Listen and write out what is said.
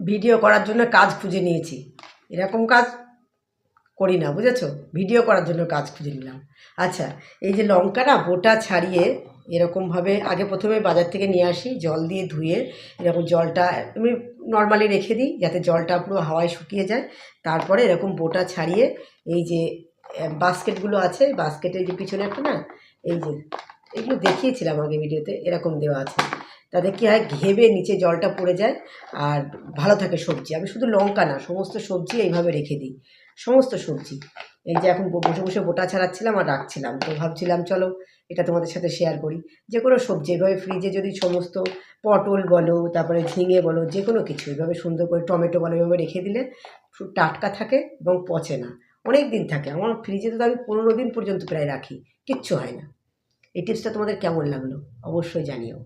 Video করার জন্য কাজ খুঁজে নিয়েছি। এরকম কাজ করি না, বুঝেছো? ভিডিও করার জন্য কাজ খুঁজে নিলাম। আচ্ছা, এই যে লঙ্কা না বোটা ছাড়িয়ে এরকমভাবে আগে প্রথমে বাজার থেকে নিয়ে আসি, জল দিয়ে ধুয়ে এরকম জলটা আমি নর্মালি রেখে দিই যাতে জলটা পুরো হাওয়ায় শুকিয়ে যায়। তারপরে এরকম বোটা ছাড়িয়ে এই যে বাস্কেটগুলো আছে, বাস্কেটের যে পিছনে একটা না, এই যে এগুলো দেখিয়েছিলাম আগে ভিডিওতে, এরকম দেওয়া আছে। তাতে কী হয়, ঘেবে নিচে জলটা পড়ে যায় আর ভালো থাকে সবজি। আমি শুধু লঙ্কা না, সমস্ত সবজি এইভাবে রেখে দিই, সমস্ত সবজি। এই যে এখন বসে বসে বোটা ছাড়াচ্ছিলাম আর রাখছিলাম, তো ভাবছিলাম চলো এটা তোমাদের সাথে শেয়ার করি। যে কোনো সবজি এভাবে ফ্রিজে যদি সমস্ত পটল বলো, তারপরে ঝিঙে বলো, যে কোনো কিছু এভাবে সুন্দর করে, টমেটো বলো, এভাবে রেখে দিলে টাটকা থাকে এবং পচে না, অনেক দিন থাকে। আমার ফ্রিজে তো আমি 15 দিন পর্যন্ত প্রায় রাখি, কিচ্ছু হয় না। এই টিপসটা তোমাদের কেমন লাগলো অবশ্যই জানিও।